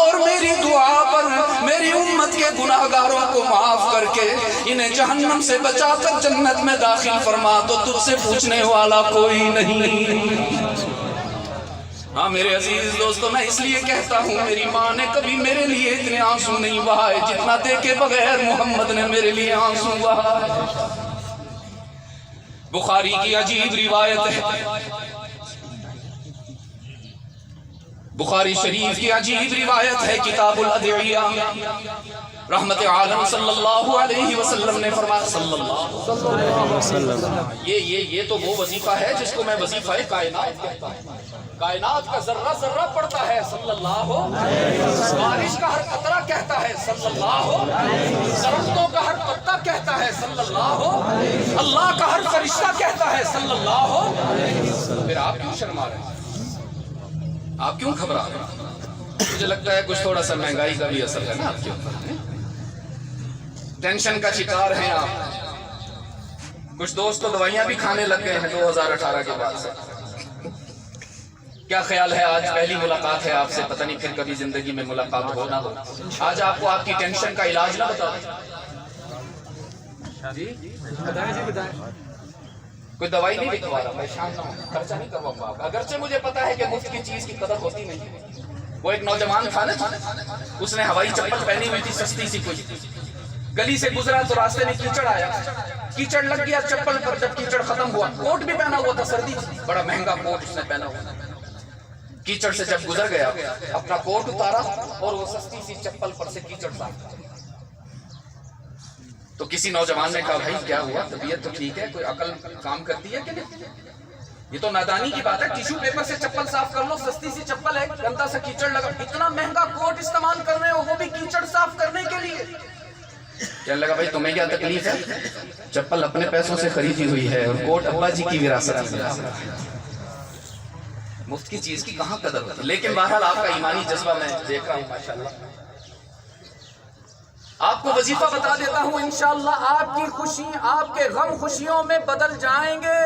اور میری دعا پر میری امت کے گناہگاروں کو معاف کر کے انہیں جہنم سے بچا کر جنت میں داخل فرما، تو تجھ سے پوچھنے والا کوئی نہیں۔ ہاں میرے عزیز دوستو، میں اس لیے کہتا ہوں میری ماں نے کبھی میرے لیے اتنے آنسو نہیں بہائے جتنا دیکھے بغیر محمد نے میرے لیے آنسو بہائے۔ بخاری کی عجیب روایت ہے، بخاری شریف کی عجیب روایت ہے، کتاب الادعیہ، رحمت عالم صلی اللہ علیہ وسلم نے فرمایا، صلی اللہ علیہ وسلم، یہ تو وہ وظیفہ ہے جس کو میں وظیفہ کائنات کہتا ہوں، کائنات کا ذرہ ذرہ پڑھتا ہے صلی اللہ علیہ وسلم، بارش کا ہر قطرہ کہتا ہے صلی اللہ علیہ وسلم، درختوں کا ہر پتا کہتا ہے صلی اللہ علیہ وسلم، اللہ کا ہر فرشتہ کہتا ہے صلی اللہ علیہ وسلم، پھر آپ کیوں شرما رہے ہیں، آپ کیوں گھبرا رہے ہیں؟ مجھے لگتا ہے کچھ تھوڑا سا مہنگائی کا بھی اثر ہے نا آپ کے اوپر، ٹینشن کا شکار ہیں آپ، کچھ دوست تو دوائیاں بھی کھانے لگ گئے ہیں 2018 کے بعد سے۔ کیا خیال ہے، آج پہلی ملاقات ہے آپ سے، پتہ نہیں پھر کبھی زندگی میں ملاقات ہو نہ ہو، آج آپ کو آپ کی ٹینشن کا علاج نہ بتا جی بتائیں، کوئی دوائی نہیں لکھوا رہا، پریشان نہ ہوں، خرچہ نہیں کرواؤں گا آپ، اگرچہ مجھے پتا ہے کہ مفت کی چیز کی قدر ہوتی نہیں۔ وہ ایک نوجوان تھا نا، اس نے ہوائی چپل پہنی ہوئی تھی سستی سی، کوئی گلی سے گزرا تو راستے میں کیچڑ آیا، کیچڑ لگ گیا چپل پر، جب کیچڑ ختم ہوا، کوٹ بھی پہنا ہوا تھا، سردی تھی، بڑا مہنگا کوٹ اس نے پہنا ہوا، کیچڑ سے جب گزر گیا اپنا کوٹ اتارا اور وہ سستی سی چپل پر سے کیچڑ صاف کیا، تو کسی نوجوان نے کہا بھائی کیا ہوا، طبیعت تو ٹھیک ہے، کوئی عقل کام کرتی ہے کہ نہیں، یہ تو نادانی کی بات ہے، ٹیشو پیپر سے چپل صاف کر لو، سستی سی چپل ہے، گندا سا کیچڑ لگا، اتنا مہنگا کوٹ استعمال کر رہے ہو وہ بھی کیچڑ صاف کرنے کے لیے۔ کہنے لگا بھائی تمہیں کیا تکلیف ہے، چپل اپنے پیسوں سے خریدی ہوئی ہے اور کوٹ ابا جی کی وراثت ہے، مفت کی چیز کی کہاں قدر ہوتی ہے۔ لیکن بہرحال آپ کا ایمانی جذبہ میں دیکھ رہا ہوں ماشاءاللہ، آپ کو وظیفہ بتا دیتا ہوں، انشاءاللہ آپ کی خوشی آپ کے غم خوشیوں میں بدل جائیں گے.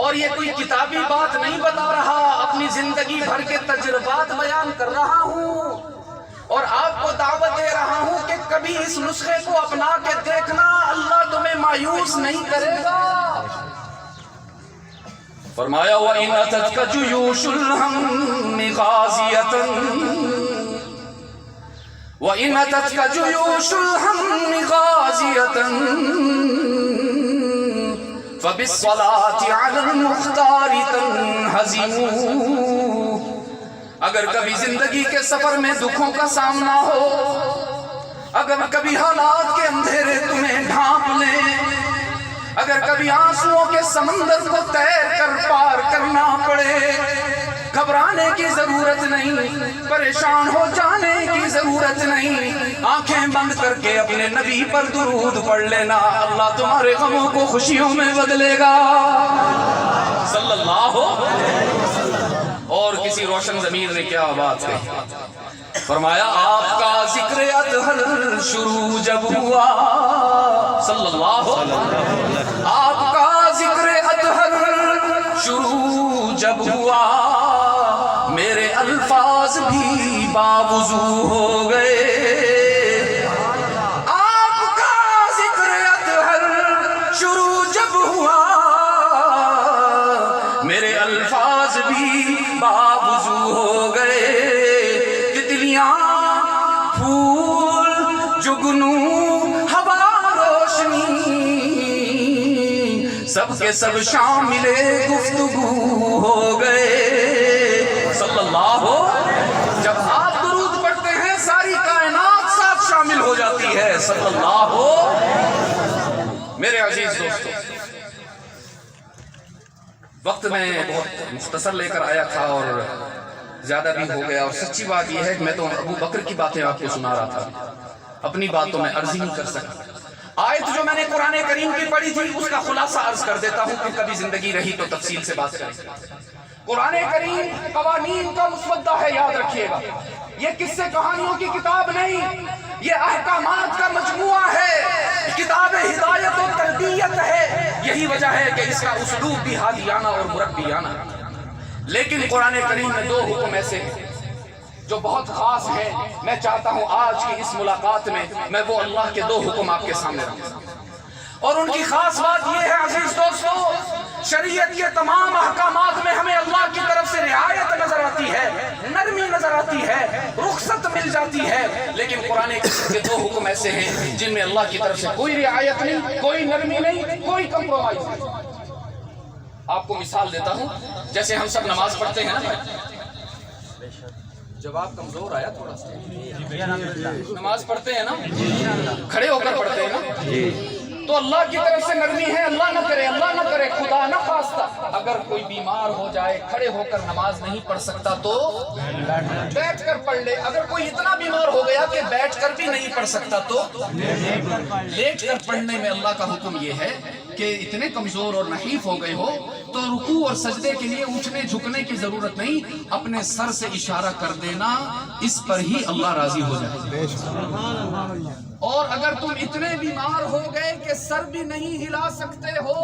اور یہ کوئی کتابی بات نہیں بتا رہا، اپنی زندگی بھر کے تجربات بیان کر رہا ہوں، اور آپ کو دعوت دے رہا ہوں کہ کبھی اس نسخے کو اپنا کے دیکھنا، اللہ تمہیں مایوس نہیں کرے گا. فرمایا وَإِنْ أَتَتْكَ جُيُوشُ الْهَمِّ غَازِيَةً وَإِنْ أَتَتْكَ جُيُوشُ الْهَمِّ غَازِيَةً فَبِالصَّلَاةِ عَلَى الْمُخْتَارِ تَنْهَزِمُوا. اگر کبھی زندگی کے سفر میں دکھوں کا سامنا ہو، اگر کبھی حالات کے اندھیرے تمہیں ڈھانپ لیں، اگر کبھی آنسوؤں کے سمندر کو تیر کر پار کرنا پڑے، گھبرانے کی ضرورت نہیں، پریشان ہو جانے کی ضرورت نہیں. آنکھیں بند کر کے اپنے نبی پر درود پڑھ لینا، اللہ تمہارے غموں کو خوشیوں میں بدلے گا. صلی اللہ علیہ وسلم. اور کسی روشن ضمیر نے کیا بات کہی، فرمایا آپ کا ذکر اطہر شروع جب ہوا، صلی اللہ علیہ وسلم، آپ کا ذکر اطہر شروع جب ہوا، میرے الفاظ بھی باوضو ہو گئے. آپ کا ذکر اطہر شروع جب ہوا، میرے الفاظ بھی باوضو ہو گئے. تتلیاں پھول جگنو ہوا روشنی، سب کے سب شامل گفتگو ہو گئے. صلی اللہ ہو. جب آپ درود پڑھتے ہیں ساری کائنات ساتھ شامل ہو جاتی ہے. صلی اللہ ہو. میرے عزیز دوستو، وقت میں بہت مختصر لے کر آیا تھا اور زیادہ بھی ہو گیا، اور سچی بات یہ ہے کہ میں تو ابو بکر کی باتیں آپ کو سنا رہا تھا، اپنی بات تو میں عرض ہی نہیں کر سکا. آیت جو میں نے قرآن کریم کی پڑھی تھی اس کا خلاصہ عرض کر دیتا ہوں کہ کبھی زندگی رہی تو تفصیل سے بات کریں. قرآن کریم قوانین کا مسودہ ہے، یاد رکھیے گا. یہ قصے کہانیوں کی کتاب نہیں، یہ احکامات کا مجموعہ ہے، کتاب ہدایت و تربیت ہے. یہی وجہ ہے کہ اس کا اسلوب بھی ہادیانہ اور مربیانہ. لیکن قرآن کریم میں دو حکم ایسے ہیں جو بہت خاص ہیں. میں چاہتا ہوں آج کی اس ملاقات میں وہ اللہ کے دو حکم آپ کے سامنے رکھوں، اور ان کی خاص بات یہ ہے عزیز دوستو، شریعت کے تمام احکامات میں ہمیں اللہ کی طرف سے رعایت نظر آتی ہے، نرمی نظر آتی ہے، رخصت مل جاتی ہے. لیکن قرآن کے دو حکم ایسے ہیں جن میں اللہ کی طرف سے کوئی رعایت نہیں، کوئی نرمی نہیں، کوئی کمپرومائز نہیں. آپ کو مثال دیتا ہوں، جیسے ہم سب نماز پڑھتے ہیں نا، جواب کمزور آیا تھوڑا سا. نماز پڑھتے ہیں نا، کھڑے ہو کر پڑھتے ہیں نا، تو اللہ کی طرف سے نرمی ہے. اللہ نہ کرے، اللہ نہ کرے، خدا نہ خواستہ اگر کوئی بیمار ہو جائے، کھڑے ہو کر نماز نہیں پڑھ سکتا تو بیٹھ کر پڑھ لے. اگر کوئی اتنا بیمار ہو گیا کہ بیٹھ کر بھی نہیں پڑھ سکتا تو لیٹ کر پڑھنے میں اللہ کا حکم یہ ہے کہ اتنے کمزور اور نحیف ہو گئے ہو تو رکوع اور سجدے کے لیے اٹھنے جھکنے کی ضرورت نہیں، اپنے سر سے اشارہ کر دینا، اس پر ہی اللہ راضی ہو جائے. اور اگر تم اتنے بیمار ہو گئے کہ سر بھی نہیں ہلا سکتے ہو،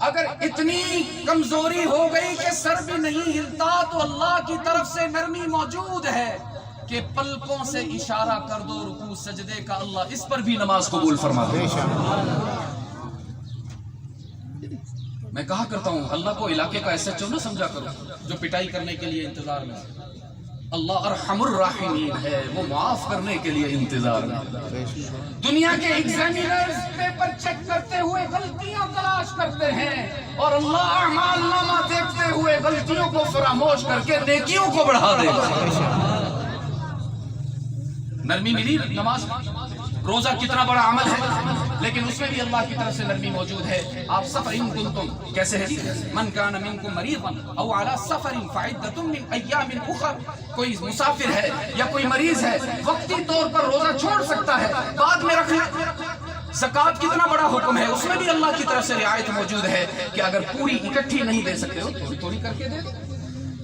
اگر اتنی کمزوری ہو گئی کہ سر بھی نہیں ہلتا، تو اللہ کی طرف سے نرمی موجود ہے کہ پلکوں سے اشارہ کر دو رکوع سجدے کا، اللہ اس پر بھی نماز قبول فرما دے. میں کہا کرتا ہوں اللہ کو علاقے کا ایسا نہ سمجھا کرو جو پٹائی کرنے کے لیے انتظار میں. اللہ ارحم الراحمین ہے، وہ معاف کرنے کے لیے انتظار میں. دنیا کے ایگزامینرز پیپر چیک کرتے ہوئے غلطیاں تلاش کرتے ہیں، اور اللہ اعمال نامہ دیکھتے ہوئے غلطیوں کو فراموش کر کے نیکیوں کو بڑھا دے گا. نرمی ملی نماز. روزہ کتنا بڑا عمل ہے، لیکن اس میں بھی اللہ کی طرف سے نرمی موجود ہے. آپ سفر ان کنتم، کیسے ہے من کان منکم مریضا او علی سفر فعدۃ من ایام اخر، کوئی مسافر ہے یا کوئی مریض ہے، وقتی طور پر روزہ چھوڑ سکتا ہے، بعد میں رکھ لے. زکوٰۃ کتنا بڑا حکم ہے، اس میں بھی اللہ کی طرف سے رعایت موجود ہے کہ اگر پوری اکٹھی نہیں دے سکتے ہو تھوڑی تھوڑی کر کے دے.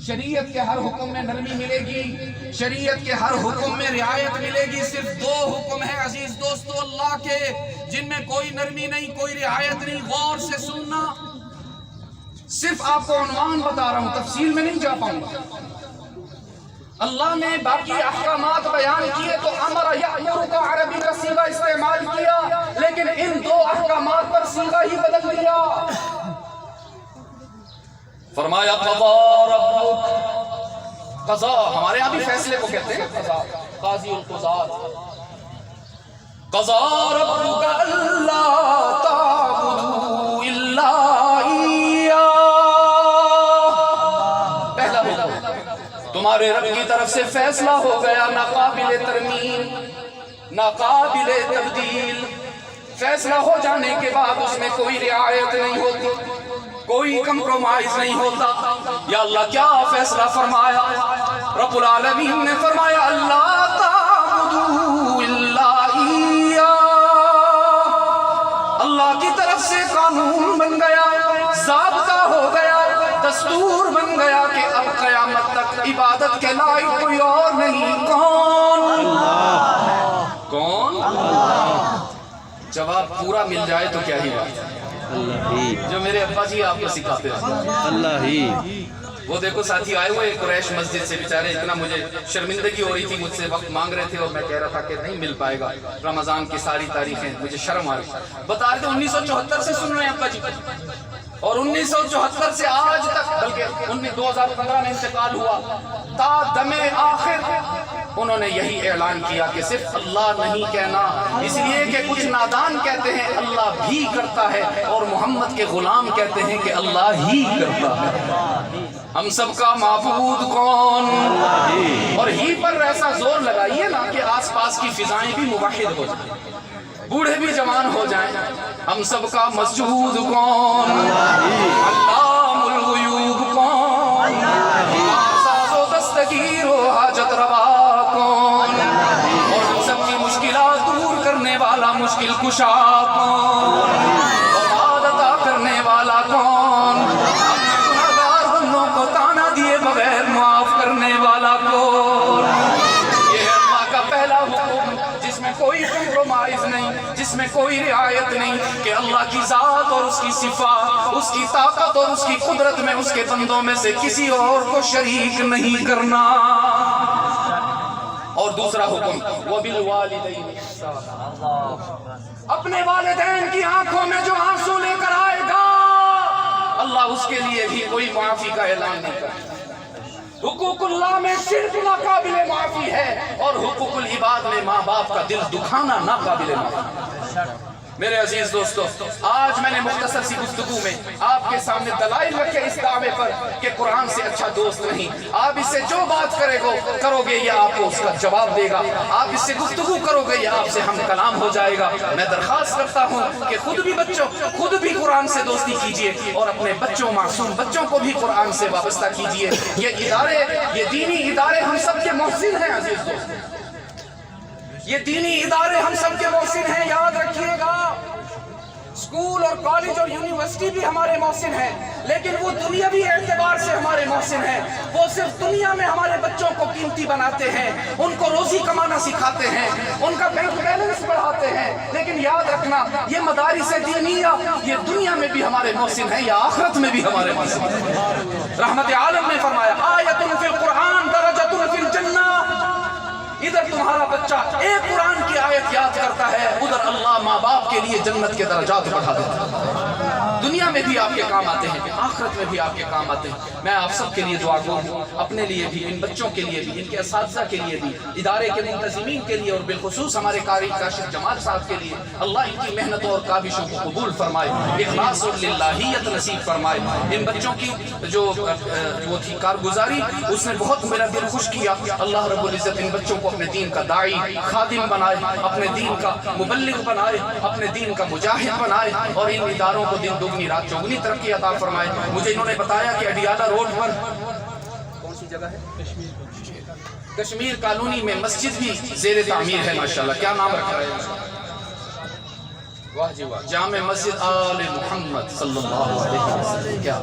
شریعت کے ہر حکم میں نرمی ملے گی، شریعت کے ہر حکم میں رعایت ملے گی۔ صرف دو حکم ہیں عزیز دوستو اللہ کے جن میں کوئی نرمی نہیں، کوئی رعایت نہیں۔ غور سے سننا، صرف آپ کو عنوان بتا رہا ہوں، تفصیل میں نہیں جا پاؤں گا۔ اللہ نے باقی احکامات بیان کیے تو امر یأمر کا عربی کا صیغہ استعمال کیا، لیکن ان دو احکامات پر صیغہ ہی بدل دیا۔ فرمایا قضا ربک، قضا ہمارے یہاں بھی فیصلے کو کہتے ہیں قضا، قاضی القضات۔ قضا ربک الا تعبدوا الا ایاہ، پہلا حکم تمہارے رب کی طرف سے فیصلہ ہو گیا، ناقابل ترمیم، ناقابل تبدیل۔ فیصلہ ہو جانے کے بعد اس میں کوئی رعایت نہیں ہوتی، کوئی کمپرومائز نہیں ہوتا۔ یا اللہ کیا فیصلہ فرمایا؟ رب العالمین نے فرمایا اللہ تعبدوا الا ایاہ، اللہ کی طرف سے قانون بن گیا، ضابطہ ہو گیا، دستور بن گیا کہ اب قیامت تک عبادت کے لائق کوئی اور نہیں۔ کون؟ کون؟ جواب پورا مل جائے تو کیا ہی بات ہے، جو میرے ابا جی آپ کو سکھاتے ہیں اللہ ہی۔ وہ دیکھو ساتھی آئے ہوئے قریش مسجد سے، بیچارے اتنا مجھے شرمندگی ہو رہی تھی، مجھ سے وقت مانگ رہے تھے اور میں کہہ رہا تھا کہ نہیں مل پائے گا، رمضان کی ساری تاریخیں، مجھے شرم آ رہی۔ بتا رہے تھے 1974 سے سن رہے ہیں ابا جی، اور 1974 سے آج تک، بلکہ 2015 میں انتقال ہوا، تا دم آخر انہوں نے یہی اعلان کیا کہ صرف اللہ نہیں کہنا، اس لیے کہ کچھ نادان کہتے ہیں اللہ بھی کرتا ہے، اور محمد کے غلام کہتے ہیں کہ اللہ ہی کرتا ہے۔ ہم سب کا معبود کون؟ اور ہی پر ایسا زور لگائیے نا کہ آس پاس کی فضائیں بھی موحد ہو جائیں، بوڑھے بھی جوان ہو جائیں۔ ہم سب کا مسجود کون؟ علام الغیوب کون؟ ساز و دستگیر و حاجت روا کون؟ اور ہم سب کی مشکلات دور کرنے والا مشکل کشا کون؟ اور عطا کرنے والا کون؟ اپنے گناہگار بندوں کو تانا دیے بغیر معاف کرنے والا کون؟ یہ ہے اللہ کا پہلا حکم، جس میں کوئی کمپرومائز نہیں، جس میں کوئی رعایت نہیں، کہ اللہ کی ذات اور اس کی صفات، اس کی طاقت اور اس کی قدرت میں اس کے بندوں میں سے کسی اور کو شریک نہیں کرنا۔ اور دوسرا حکم وَبِالْوَالِدَيْنِ إِحْسَانًا، اپنے والدین کی آنکھوں میں جو آنسو لے کر آئے گا اللہ اس کے لیے بھی کوئی معافی کا اعلان نہیں کرتا۔ حقوق اللہ میں شرک ناقابل معافی ہے، اور حقوق العباد میں ماں باپ کا دل دکھانا ناقابل معافی ہے۔ میرے عزیز دوستو، آج میں نے مختصر سی گفتگو میں آپ کے سامنے دلائل رکھے اس دعوے پر کہ قرآن سے اچھا دوست نہیں۔ آپ اس سے جو بات کرو گے یہ آپ کو اس کا جواب دے گا، آپ اس سے گفتگو کرو گے یہ آپ سے ہم کلام ہو جائے گا۔ میں درخواست کرتا ہوں کہ خود بھی قرآن سے دوستی کیجئے، اور اپنے بچوں، معصوم بچوں کو بھی قرآن سے وابستہ کیجئے۔ یہ دینی ادارے ہم سب کے محسن ہیں عزیز دوستو، یہ دینی ادارے ہم سب کے محسن ہیں، یاد رکھیے گا۔ اسکول اور کالج اور یونیورسٹی بھی ہمارے محسن ہیں، لیکن وہ دنیاوی اعتبار سے ہمارے محسن ہیں۔ وہ صرف دنیا میں ہمارے بچوں کو قیمتی بناتے ہیں، ان کو روزی کمانا سکھاتے ہیں، ان کا بینک بیلنس بڑھاتے ہیں، لیکن یاد رکھنا یہ مدارس دینیہ یہ دنیا میں بھی ہمارے محسن ہیں، یا آخرت میں بھی ہمارے محسن ہیں۔ رحمت عالم نے فرمایا آیۃ فی القرآن درجۃ فی الجنہ، ادھر تمہارا بچہ ایک قرآن کی آیت یاد کرتا ہے، ادھر اللہ ماں باپ کے لیے جنت کے درجات بڑھا دیتا ہے۔ دنیا میں بھی آپ کے کام آتے ہیں، آخرت میں بھی آپ کے کام آتے ہیں۔ میں آپ سب کے لیے دعا گو ہوں، اپنے لیے بھی، ان بچوں کے لیے بھی، ان کے اساتذہ کے لیے بھی، ادارے کے منتظمین کے لیے، اور بالخصوص ہمارے قاری کاشف جمال صاحب کے لیے، اللہ ان کی محنتوں اور کاوشوں کو قبول فرمائے، اخلاص اور للہیت نصیب فرمائے۔ ان بچوں کی جو وہ تھی کارگزاری، اس نے بہت میرا دل خوش کیا۔ اللہ رب العزت ان بچوں کو اپنے دین کا داعی، خادم بنائے، اپنے دین کا مبلغ بنائے، اپنے دین کا مجاہد بنائے، اور ان اداروں کو دن دگنی رات چوگنی ترقی عطا فرمائے۔ مجھے انہوں نے بتایا کہ اڈیالہ روڈ پر کون سی جگہ ہے؟ کشمیر کالونی میں مسجد بھی زیر تعمیر ہے، ماشاءاللہ۔ کیا نام رکھا ہے؟ واہ جی واہ، جامع مسجد آل محمد صلی اللہ علیہ وسلم، کیا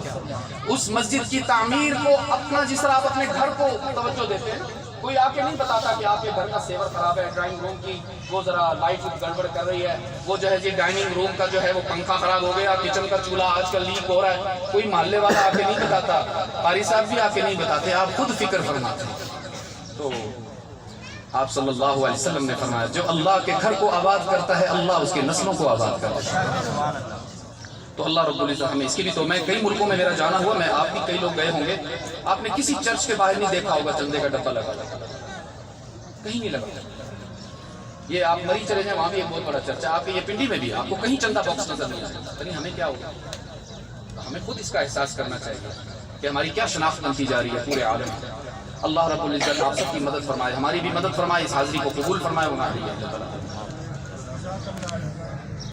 اس مسجد کی تعمیر کو اپنا، جس طرح آپ اپنے گھر کو توجہ دیتے ہیں، کوئی آ کے نہیں بتاتا کہ آپ کے گھر کا سیور خراب ہے، ڈرائنگ روم کی وہ ذرا لائٹ گڑبڑ کر رہی ہے، وہ جو ہے جی ڈائننگ روم کا جو ہے وہ پنکھا خراب ہو گیا، کچن کا چولہا آج کل لیک ہو رہا ہے، کوئی محلے والا آ کے نہیں بتاتا، قاری صاحب بھی آ کے نہیں بتاتے، آپ خود فکر فرماتے ہیں۔ تو آپ صلی اللہ علیہ وسلم نے فرمایا جو اللہ کے گھر کو آباد کرتا ہے اللہ اس کے نسلوں کو آباد کرتا ہے۔ تو اللہ رب العزت ہمیں اس کی بھی، تو میں کئی ملکوں میں میرا جانا ہوا، میں آپ بھی کئی لوگ گئے ہوں گے، آپ نے کسی چرچ کے باہر نہیں دیکھا ہوگا چندے کا ڈبہ لگا، کہیں نہیں لگا۔ یہ آپ مری چلے جائیں، وہاں بھی ایک بہت بڑا چرچ ہے، آپ کے یہ پنڈی میں بھی آپ کو کہیں چندہ باکس نظر نہیں آتا، لیکن ہمیں کیا ہوگا؟ ہمیں خود اس کا احساس کرنا چاہیے کہ ہماری کیا شناخت بنتی جا رہی ہے پورے عالم میں۔ اللہ رب العزت آپ سب کی مدد فرمائے، ہماری بھی مدد فرمائے، اس حاضری کو قبول فرمائے،